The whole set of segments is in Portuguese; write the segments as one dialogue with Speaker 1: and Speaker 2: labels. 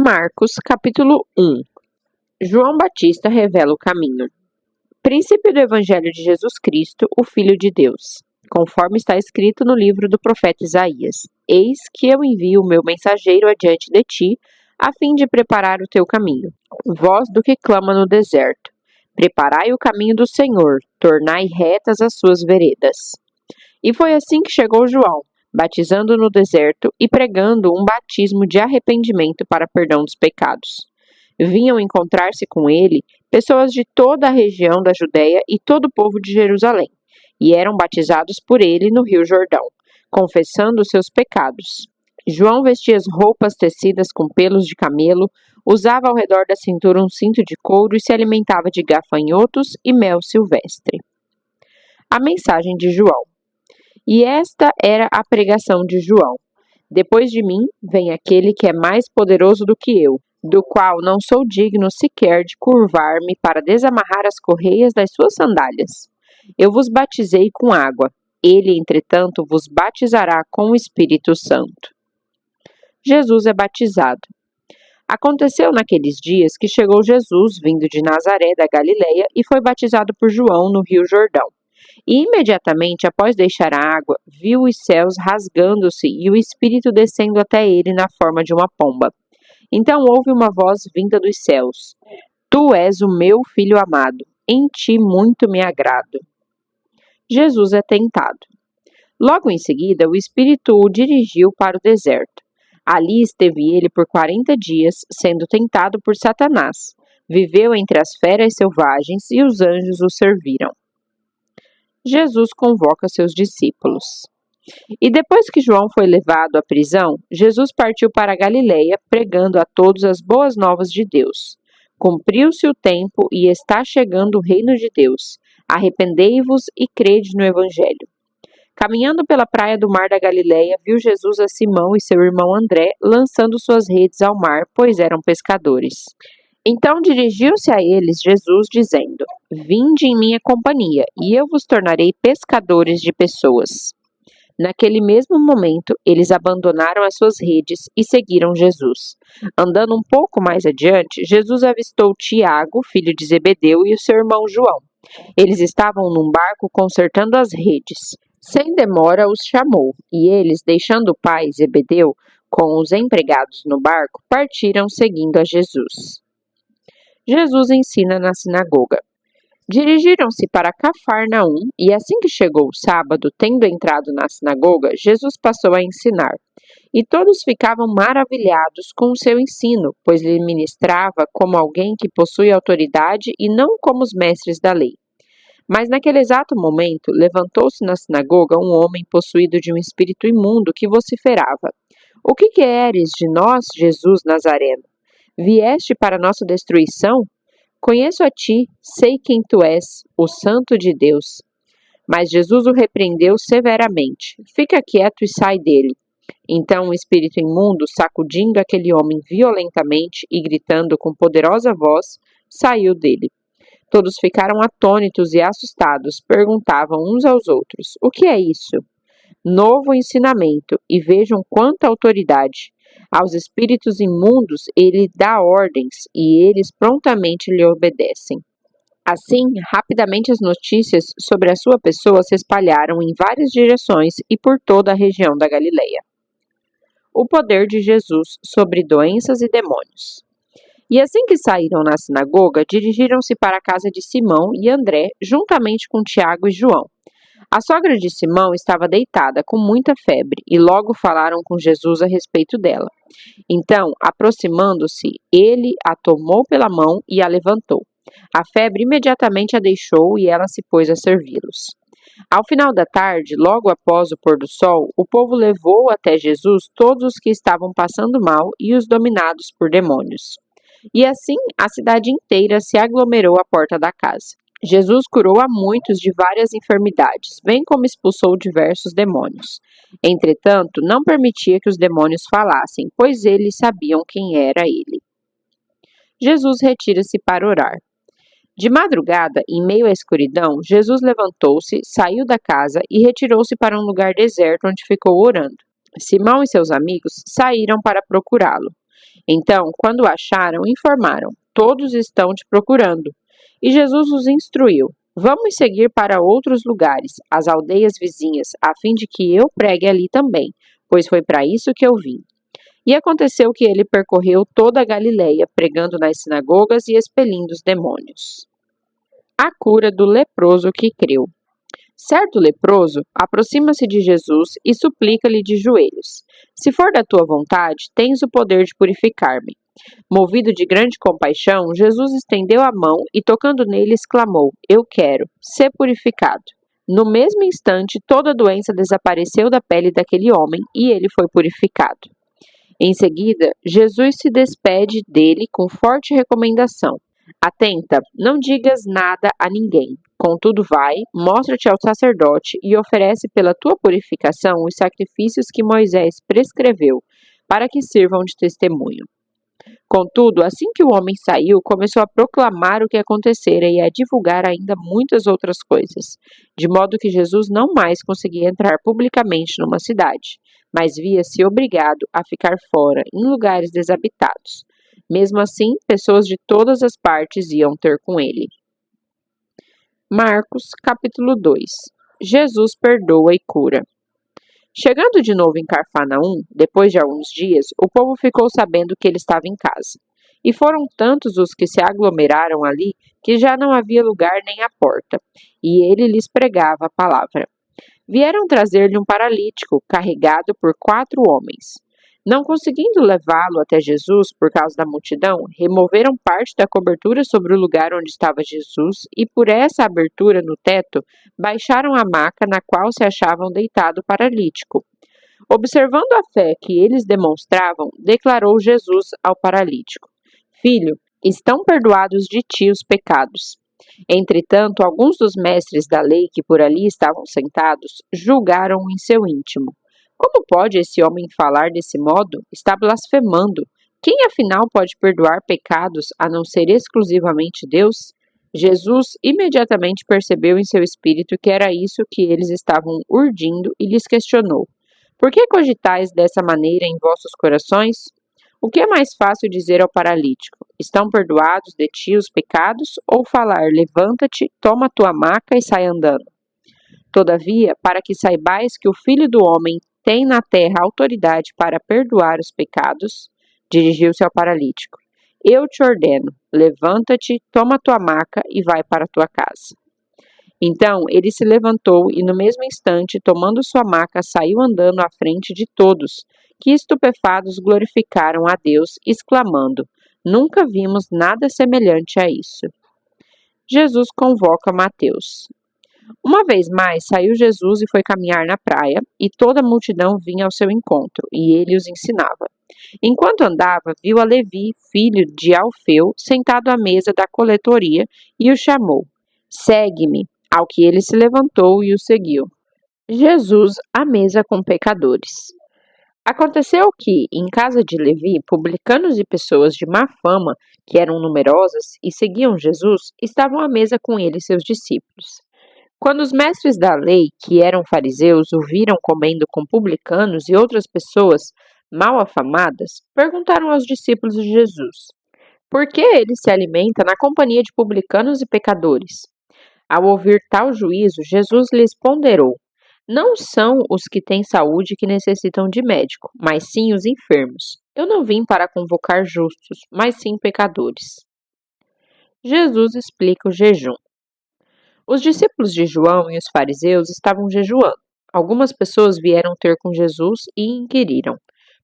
Speaker 1: Marcos, capítulo 1. João Batista revela o caminho. Princípio do Evangelho de Jesus Cristo, o Filho de Deus. Conforme está escrito no livro do profeta Isaías: Eis que eu envio o meu mensageiro adiante de ti, a fim de preparar o teu caminho. Voz do que clama no deserto: Preparai o caminho do Senhor, tornai retas as suas veredas. E foi assim que chegou João, batizando no deserto e pregando um batismo de arrependimento para perdão dos pecados. Vinham encontrar-se com ele pessoas de toda a região da Judéia e todo o povo de Jerusalém, e eram batizados por ele no Rio Jordão, confessando os seus pecados. João vestia as roupas tecidas com pelos de camelo, usava ao redor da cintura um cinto de couro e se alimentava de gafanhotos e mel silvestre. A mensagem de João. E esta era a pregação de João: Depois de mim vem aquele que é mais poderoso do que eu, do qual não sou digno sequer de curvar-me para desamarrar as correias das suas sandálias. Eu vos batizei com água, ele, entretanto, vos batizará com o Espírito Santo. Jesus é batizado. Aconteceu naqueles dias que chegou Jesus, vindo de Nazaré da Galileia, e foi batizado por João no Rio Jordão. E imediatamente após deixar a água, viu os céus rasgando-se e o Espírito descendo até ele na forma de uma pomba. Então houve uma voz vinda dos céus: Tu és o meu Filho amado, em ti muito me agrado. Jesus é tentado. Logo em seguida, o Espírito o dirigiu para o deserto. Ali esteve ele por 40 dias, sendo tentado por Satanás. Viveu entre as feras selvagens e os anjos o serviram. Jesus convoca seus discípulos. E depois que João foi levado à prisão, Jesus partiu para a Galileia, pregando a todos as boas novas de Deus. Cumpriu-se o tempo e está chegando o reino de Deus. Arrependei-vos e crede no Evangelho. Caminhando pela praia do mar da Galileia, viu Jesus a Simão e seu irmão André lançando suas redes ao mar, pois eram pescadores. Então dirigiu-se a eles Jesus, dizendo: Vinde em minha companhia, e eu vos tornarei pescadores de pessoas. Naquele mesmo momento, eles abandonaram as suas redes e seguiram Jesus. Andando um pouco mais adiante, Jesus avistou Tiago, filho de Zebedeu, e o seu irmão João. Eles estavam num barco consertando as redes. Sem demora os chamou, e eles, deixando o pai Zebedeu com os empregados no barco, partiram seguindo a Jesus. Jesus ensina na sinagoga. Dirigiram-se para Cafarnaum, e assim que chegou o sábado, tendo entrado na sinagoga, Jesus passou a ensinar. E todos ficavam maravilhados com o seu ensino, pois lhe ministrava como alguém que possui autoridade e não como os mestres da lei. Mas naquele exato momento, levantou-se na sinagoga um homem possuído de um espírito imundo que vociferava: O que queres de nós, Jesus Nazareno? Vieste para nossa destruição? Conheço a ti, sei quem tu és, o Santo de Deus. Mas Jesus o repreendeu severamente. Fica quieto e sai dele. Então o espírito imundo, sacudindo aquele homem violentamente e gritando com poderosa voz, saiu dele. Todos ficaram atônitos e assustados, perguntavam uns aos outros: O que é isso? Novo ensinamento, e vejam quanta autoridade. Aos espíritos imundos ele dá ordens, e eles prontamente lhe obedecem. Assim, rapidamente as notícias sobre a sua pessoa se espalharam em várias direções e por toda a região da Galileia. O poder de Jesus sobre doenças e demônios. E assim que saíram na sinagoga, dirigiram-se para a casa de Simão e André, juntamente com Tiago e João. A sogra de Simão estava deitada com muita febre, e logo falaram com Jesus a respeito dela. Então, aproximando-se, ele a tomou pela mão e a levantou. A febre imediatamente a deixou e ela se pôs a servi-los. Ao final da tarde, logo após o pôr do sol, o povo levou até Jesus todos os que estavam passando mal e os dominados por demônios. E assim, a cidade inteira se aglomerou à porta da casa. Jesus curou a muitos de várias enfermidades, bem como expulsou diversos demônios. Entretanto, não permitia que os demônios falassem, pois eles sabiam quem era ele. Jesus retira-se para orar. De madrugada, em meio à escuridão, Jesus levantou-se, saiu da casa e retirou-se para um lugar deserto onde ficou orando. Simão e seus amigos saíram para procurá-lo. Então, quando o acharam, informaram: todos estão te procurando. E Jesus os instruiu: vamos seguir para outros lugares, as aldeias vizinhas, a fim de que eu pregue ali também, pois foi para isso que eu vim. E aconteceu que ele percorreu toda a Galileia, pregando nas sinagogas e expelindo os demônios. A cura do leproso que creu. Certo leproso aproxima-se de Jesus e suplica-lhe de joelhos: se for da tua vontade, tens o poder de purificar-me. Movido de grande compaixão, Jesus estendeu a mão e, tocando nele, exclamou: eu quero, ser purificado. No mesmo instante, toda a doença desapareceu da pele daquele homem e ele foi purificado. Em seguida, Jesus se despede dele com forte recomendação: atenta, não digas nada a ninguém. Contudo, vai, mostra-te ao sacerdote e oferece pela tua purificação os sacrifícios que Moisés prescreveu, para que sirvam de testemunho. Contudo, assim que o homem saiu, começou a proclamar o que acontecera e a divulgar ainda muitas outras coisas, de modo que Jesus não mais conseguia entrar publicamente numa cidade, mas via-se obrigado a ficar fora, em lugares desabitados. Mesmo assim, pessoas de todas as partes iam ter com ele. Marcos, capítulo 2. Jesus perdoa e cura. Chegando de novo em Cafarnaum, depois de alguns dias, o povo ficou sabendo que ele estava em casa. E foram tantos os que se aglomeraram ali que já não havia lugar nem à porta, e ele lhes pregava a palavra. Vieram trazer-lhe um paralítico, carregado por 4 homens. Não conseguindo levá-lo até Jesus por causa da multidão, removeram parte da cobertura sobre o lugar onde estava Jesus e, por essa abertura no teto, baixaram a maca na qual se achava deitado o paralítico. Observando a fé que eles demonstravam, declarou Jesus ao paralítico: filho, estão perdoados de ti os pecados. Entretanto, alguns dos mestres da lei que por ali estavam sentados julgaram em seu íntimo: como pode esse homem falar desse modo? Está blasfemando. Quem afinal pode perdoar pecados a não ser exclusivamente Deus? Jesus imediatamente percebeu em seu espírito que era isso que eles estavam urdindo e lhes questionou: por que cogitais dessa maneira em vossos corações? O que é mais fácil dizer ao paralítico: estão perdoados de ti os pecados, ou falar: levanta-te, toma tua maca e sai andando? Todavia, para que saibais que o Filho do Homem tem na terra autoridade para perdoar os pecados, dirigiu-se ao paralítico: eu te ordeno, levanta-te, toma tua maca e vai para tua casa. Então ele se levantou e, no mesmo instante, tomando sua maca, saiu andando à frente de todos, que estupefatos glorificaram a Deus, exclamando: nunca vimos nada semelhante a isso. Jesus convoca Mateus. Uma vez mais saiu Jesus e foi caminhar na praia, e toda a multidão vinha ao seu encontro, e ele os ensinava. Enquanto andava, viu a Levi, filho de Alfeu, sentado à mesa da coletoria, e o chamou: segue-me. Ao que ele se levantou e o seguiu. Jesus à mesa com pecadores. Aconteceu que, em casa de Levi, publicanos e pessoas de má fama, que eram numerosas e seguiam Jesus, estavam à mesa com ele e seus discípulos. Quando os mestres da lei, que eram fariseus, o viram comendo com publicanos e outras pessoas mal afamadas, perguntaram aos discípulos de Jesus: por que ele se alimenta na companhia de publicanos e pecadores? Ao ouvir tal juízo, Jesus lhes ponderou: não são os que têm saúde que necessitam de médico, mas sim os enfermos. Eu não vim para convocar justos, mas sim pecadores. Jesus explica o jejum. Os discípulos de João e os fariseus estavam jejuando. Algumas pessoas vieram ter com Jesus e inquiriram: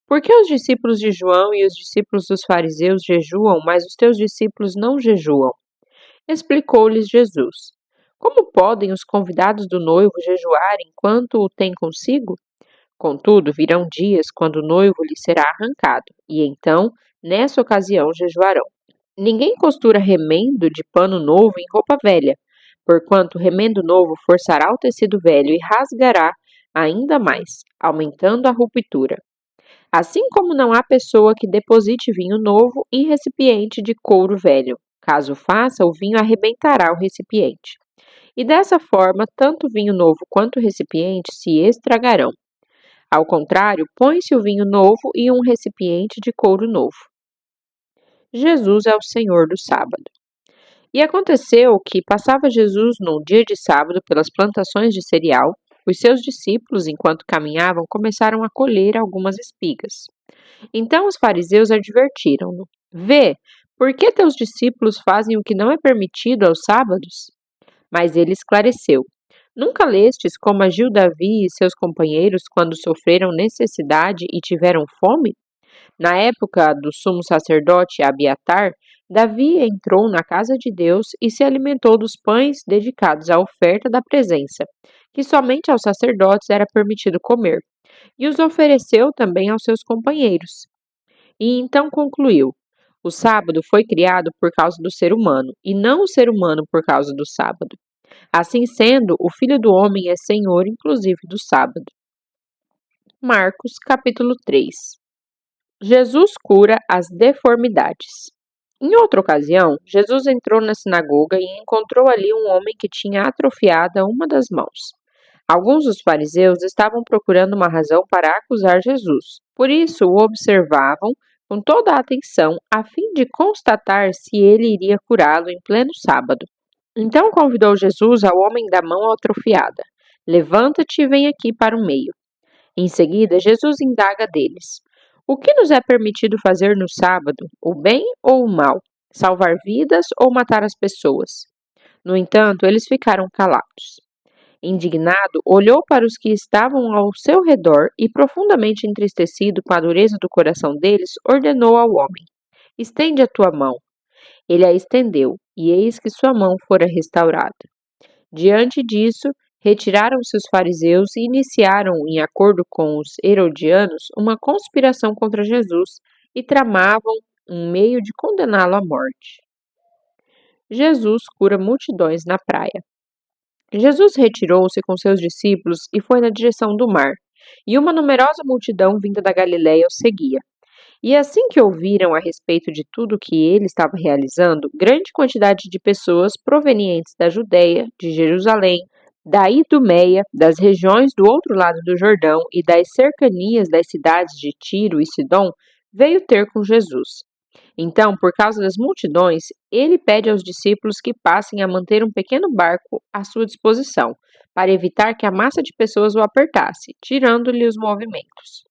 Speaker 1: por que os discípulos de João e os discípulos dos fariseus jejuam, mas os teus discípulos não jejuam? Explicou-lhes Jesus: como podem os convidados do noivo jejuar enquanto o têm consigo? Contudo, virão dias quando o noivo lhe será arrancado, e então, nessa ocasião, jejuarão. Ninguém costura remendo de pano novo em roupa velha, porquanto o remendo novo forçará o tecido velho e rasgará ainda mais, aumentando a ruptura. Assim como não há pessoa que deposite vinho novo em recipiente de couro velho. Caso faça, o vinho arrebentará o recipiente. E dessa forma, tanto o vinho novo quanto o recipiente se estragarão. Ao contrário, põe-se o vinho novo em um recipiente de couro novo. Jesus é o Senhor do sábado. E aconteceu que passava Jesus num dia de sábado pelas plantações de cereal. Os seus discípulos, enquanto caminhavam, começaram a colher algumas espigas. Então os fariseus advertiram-no: Vê, por que teus discípulos fazem o que não é permitido aos sábados? Mas ele esclareceu: Nunca lestes como agiu Davi e seus companheiros quando sofreram necessidade e tiveram fome? Na época do sumo sacerdote Abiatar, Davi entrou na casa de Deus e se alimentou dos pães dedicados à oferta da presença, que somente aos sacerdotes era permitido comer, e os ofereceu também aos seus companheiros. E então concluiu: O sábado foi criado por causa do ser humano, e não o ser humano por causa do sábado. Assim sendo, o Filho do Homem é Senhor, inclusive do sábado. Marcos, capítulo 3. Jesus cura as deformidades. Em outra ocasião, Jesus entrou na sinagoga e encontrou ali um homem que tinha atrofiada uma das mãos. Alguns dos fariseus estavam procurando uma razão para acusar Jesus. Por isso, o observavam com toda a atenção, a fim de constatar se ele iria curá-lo em pleno sábado. Então convidou Jesus ao homem da mão atrofiada: Levanta-te e vem aqui para o meio. Em seguida, Jesus indaga deles: O que nos é permitido fazer no sábado, o bem ou o mal? Salvar vidas ou matar as pessoas? No entanto, eles ficaram calados. Indignado, olhou para os que estavam ao seu redor e, profundamente entristecido com a dureza do coração deles, ordenou ao homem: Estende a tua mão. Ele a estendeu, e eis que sua mão fora restaurada. Diante disso, retiraram-se os fariseus e iniciaram, em acordo com os herodianos, uma conspiração contra Jesus e tramavam um meio de condená-lo à morte. Jesus cura multidões na praia. Jesus retirou-se com seus discípulos e foi na direção do mar, e uma numerosa multidão vinda da Galiléia o seguia. E assim que ouviram a respeito de tudo o que ele estava realizando, grande quantidade de pessoas provenientes da Judéia, de Jerusalém, da Idumeia, das regiões do outro lado do Jordão e das cercanias das cidades de Tiro e Sidom, veio ter com Jesus. Então, por causa das multidões, ele pede aos discípulos que passem a manter um pequeno barco à sua disposição, para evitar que a massa de pessoas o apertasse, tirando-lhe os movimentos.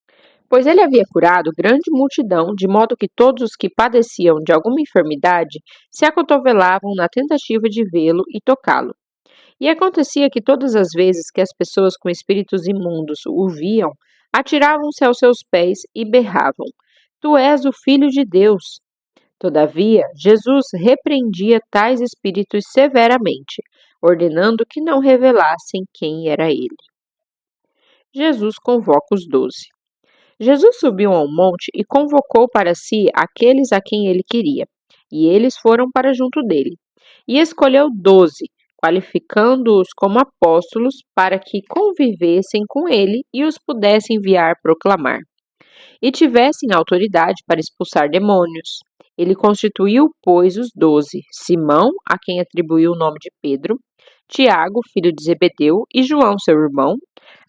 Speaker 1: Pois ele havia curado grande multidão, de modo que todos os que padeciam de alguma enfermidade se acotovelavam na tentativa de vê-lo e tocá-lo. E acontecia que todas as vezes que as pessoas com espíritos imundos o viam, atiravam-se aos seus pés e berravam: Tu és o Filho de Deus. Todavia, Jesus repreendia tais espíritos severamente, ordenando que não revelassem quem era ele. Jesus convoca os 12. Jesus subiu ao monte e convocou para si aqueles a quem ele queria, e eles foram para junto dele. E escolheu 12, qualificando-os como apóstolos para que convivessem com ele e os pudessem enviar proclamar. E tivessem autoridade para expulsar demônios. Ele constituiu, pois, os 12, Simão, a quem atribuiu o nome de Pedro, Tiago, filho de Zebedeu, e João, seu irmão,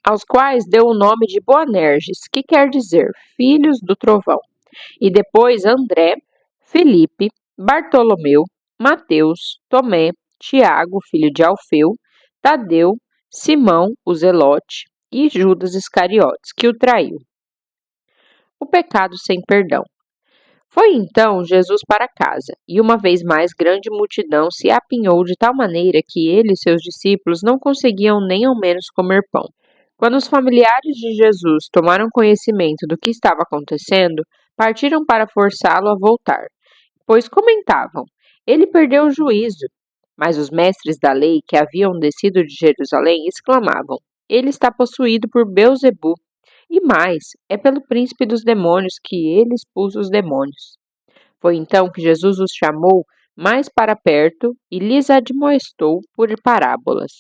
Speaker 1: aos quais deu o nome de Boanerges, que quer dizer filhos do trovão, e depois André, Felipe, Bartolomeu, Mateus, Tomé, Tiago, filho de Alfeu, Tadeu, Simão, o Zelote, e Judas Iscariotes, que o traiu. O pecado sem perdão. Foi então Jesus para casa, e uma vez mais grande multidão se apinhou de tal maneira que ele e seus discípulos não conseguiam nem ao menos comer pão. Quando os familiares de Jesus tomaram conhecimento do que estava acontecendo, partiram para forçá-lo a voltar, pois comentavam: Ele perdeu o juízo. Mas os mestres da lei, que haviam descido de Jerusalém, exclamavam: Ele está possuído por Beelzebu. E mais, é pelo príncipe dos demônios que ele expulsa os demônios. Foi então que Jesus os chamou mais para perto e lhes admoestou por parábolas.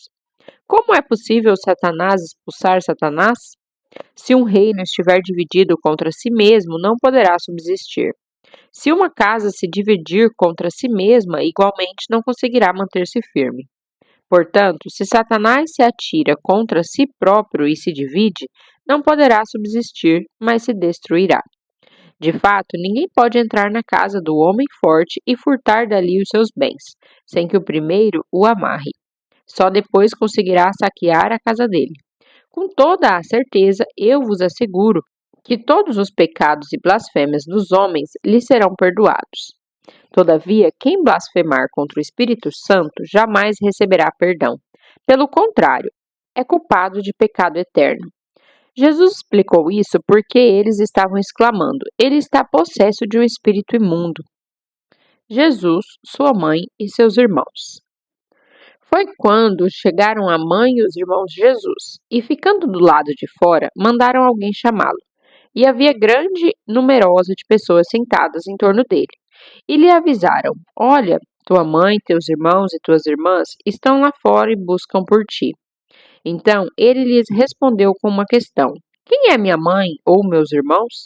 Speaker 1: Como é possível Satanás expulsar Satanás? Se um reino estiver dividido contra si mesmo, não poderá subsistir. Se uma casa se dividir contra si mesma, igualmente não conseguirá manter-se firme. Portanto, se Satanás se atira contra si próprio e se divide, não poderá subsistir, mas se destruirá. De fato, ninguém pode entrar na casa do homem forte e furtar dali os seus bens, sem que o primeiro o amarre. Só depois conseguirá saquear a casa dele. Com toda a certeza, eu vos asseguro que todos os pecados e blasfêmias dos homens lhes serão perdoados. Todavia, quem blasfemar contra o Espírito Santo jamais receberá perdão. Pelo contrário, é culpado de pecado eterno. Jesus explicou isso porque eles estavam exclamando: ele está possesso de um espírito imundo. Jesus, sua mãe e seus irmãos. Foi quando chegaram a mãe e os irmãos de Jesus, e ficando do lado de fora, mandaram alguém chamá-lo. E havia grande numerosa de pessoas sentadas em torno dele. E lhe avisaram: olha, tua mãe, teus irmãos e tuas irmãs estão lá fora e buscam por ti. Então ele lhes respondeu com uma questão: quem é minha mãe ou meus irmãos?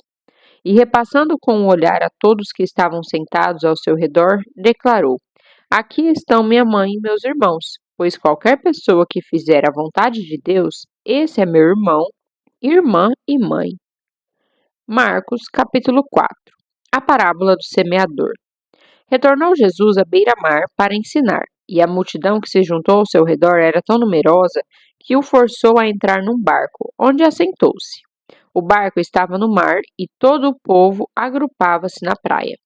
Speaker 1: E repassando com um olhar a todos que estavam sentados ao seu redor, declarou: aqui estão minha mãe e meus irmãos, pois qualquer pessoa que fizer a vontade de Deus, esse é meu irmão, irmã e mãe. Marcos, capítulo 4. A parábola do semeador. Retornou Jesus à beira-mar para ensinar, e a multidão que se juntou ao seu redor era tão numerosa que o forçou a entrar num barco, onde assentou-se. O barco estava no mar e todo o povo agrupava-se na praia.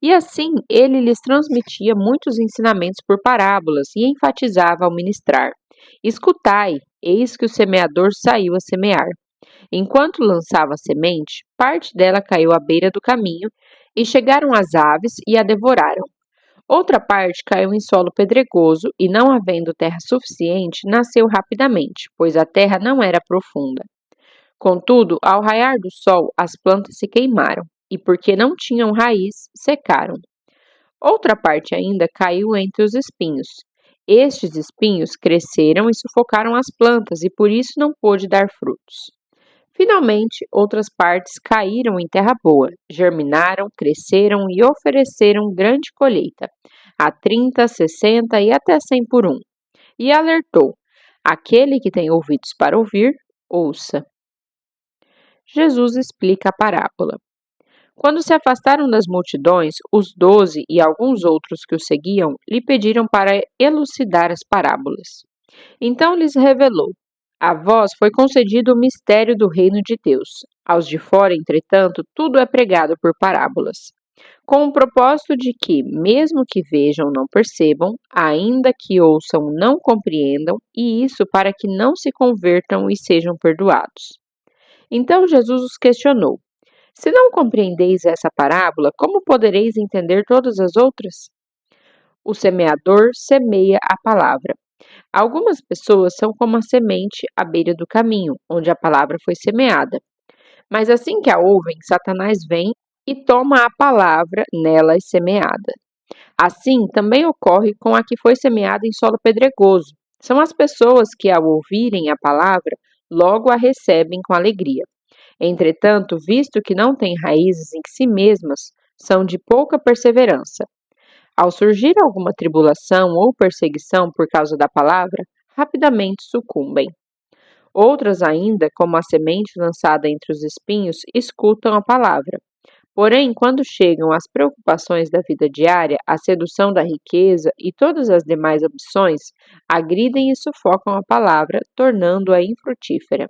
Speaker 1: E assim ele lhes transmitia muitos ensinamentos por parábolas e enfatizava ao ministrar: escutai, eis que o semeador saiu a semear. Enquanto lançava a semente, parte dela caiu à beira do caminho, e chegaram as aves e a devoraram. Outra parte caiu em solo pedregoso e, não havendo terra suficiente, nasceu rapidamente, pois a terra não era profunda. Contudo, ao raiar do sol, as plantas se queimaram, e porque não tinham raiz, secaram. Outra parte ainda caiu entre os espinhos. Estes espinhos cresceram e sufocaram as plantas, e por isso não pôde dar frutos. Finalmente, outras partes caíram em terra boa, germinaram, cresceram e ofereceram grande colheita, a 30, 60 e até 100 por um. E alertou: aquele que tem ouvidos para ouvir, ouça. Jesus explica a parábola. Quando se afastaram das multidões, os 12 e alguns outros que o seguiam lhe pediram para elucidar as parábolas. Então lhes revelou: a vós foi concedido o mistério do reino de Deus. Aos de fora, entretanto, tudo é pregado por parábolas, com o propósito de que, mesmo que vejam, não percebam, ainda que ouçam, não compreendam, e isso para que não se convertam e sejam perdoados. Então Jesus os questionou: se não compreendeis essa parábola, como podereis entender todas as outras? O semeador semeia a palavra. Algumas pessoas são como a semente à beira do caminho, onde a palavra foi semeada. Mas assim que a ouvem, Satanás vem e toma a palavra nelas semeada. Assim também ocorre com a que foi semeada em solo pedregoso. São as pessoas que, ao ouvirem a palavra, logo a recebem com alegria. Entretanto, visto que não têm raízes em si mesmas, são de pouca perseverança. Ao surgir alguma tribulação ou perseguição por causa da palavra, rapidamente sucumbem. Outras ainda, como a semente lançada entre os espinhos, escutam a palavra. Porém, quando chegam as preocupações da vida diária, a sedução da riqueza e todas as demais ambições, agridem e sufocam a palavra, tornando-a infrutífera.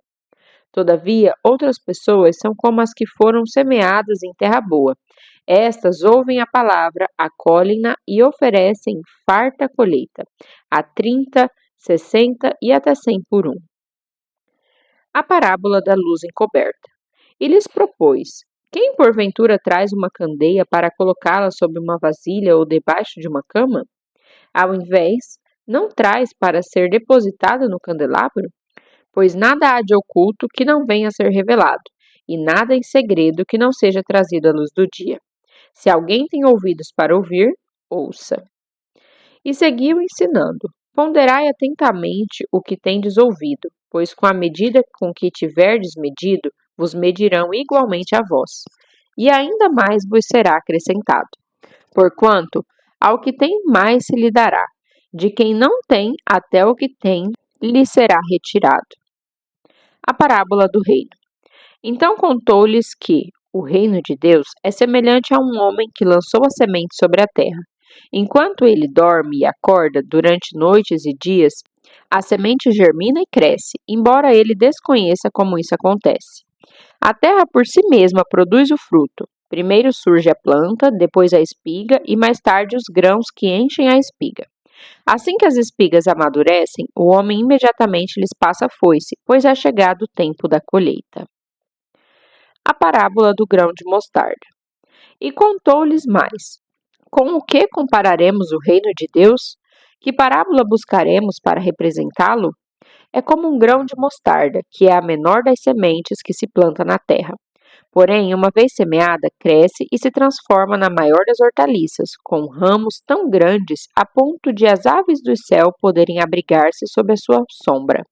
Speaker 1: Todavia, outras pessoas são como as que foram semeadas em terra boa. Estas ouvem a palavra, acolhem-na e oferecem farta colheita, a 30, 60 e até 100 por um. A parábola da luz encoberta. E lhes propôs: quem porventura traz uma candeia para colocá-la sob uma vasilha ou debaixo de uma cama? Ao invés, não traz para ser depositada no candelabro? Pois nada há de oculto que não venha a ser revelado, e nada em segredo que não seja trazido à luz do dia. Se alguém tem ouvidos para ouvir, ouça. E seguiu ensinando: ponderai atentamente o que tendes ouvido, pois com a medida com que tiverdes medido, vos medirão igualmente a vós, e ainda mais vos será acrescentado. Porquanto, ao que tem mais se lhe dará, de quem não tem, até o que tem lhe será retirado. A parábola do reino. Então contou-lhes que O reino de Deus é semelhante a um homem que lançou a semente sobre a terra. Enquanto ele dorme e acorda durante noites e dias, a semente germina e cresce, embora ele desconheça como isso acontece. A terra por si mesma produz o fruto. Primeiro surge a planta, depois a espiga e mais tarde os grãos que enchem a espiga. Assim que as espigas amadurecem, o homem imediatamente lhes passa a foice, pois é chegado o tempo da colheita. A parábola do grão de mostarda. E contou-lhes mais: com o que compararemos o reino de Deus? Que parábola buscaremos para representá-lo? É como um grão de mostarda, que é a menor das sementes que se planta na terra. Porém, uma vez semeada, cresce e se transforma na maior das hortaliças, com ramos tão grandes a ponto de as aves do céu poderem abrigar-se sob a sua sombra.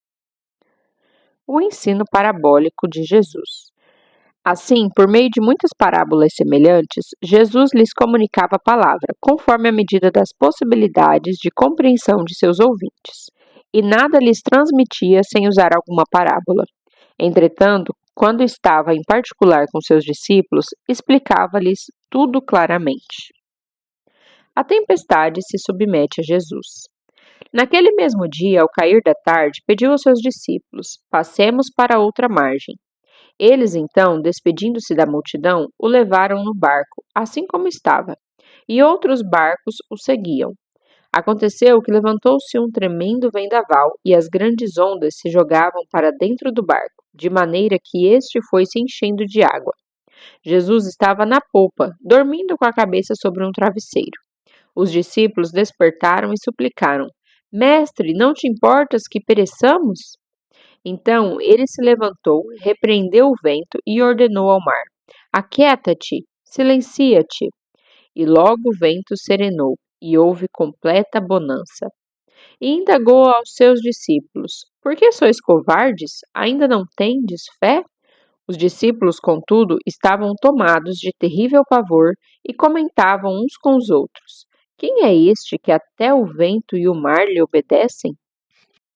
Speaker 1: O ensino parabólico de Jesus. Assim, por meio de muitas parábolas semelhantes, Jesus lhes comunicava a palavra, conforme a medida das possibilidades de compreensão de seus ouvintes, e nada lhes transmitia sem usar alguma parábola. Entretanto, quando estava em particular com seus discípulos, explicava-lhes tudo claramente. A tempestade se submete a Jesus. Naquele mesmo dia, ao cair da tarde, pediu aos seus discípulos: passemos para outra margem. Eles, então, despedindo-se da multidão, o levaram no barco, assim como estava, e outros barcos o seguiam. Aconteceu que levantou-se um tremendo vendaval e as grandes ondas se jogavam para dentro do barco, de maneira que este foi se enchendo de água. Jesus estava na popa, dormindo com a cabeça sobre um travesseiro. Os discípulos despertaram e suplicaram: Mestre, não te importas que pereçamos? Então ele se levantou, repreendeu o vento e ordenou ao mar: Aquieta-te, silencia-te. E logo o vento serenou, e houve completa bonança. E indagou aos seus discípulos: Por que sois covardes? Ainda não tendes fé? Os discípulos, contudo, estavam tomados de terrível pavor e comentavam uns com os outros: Quem é este que até o vento e o mar lhe obedecem?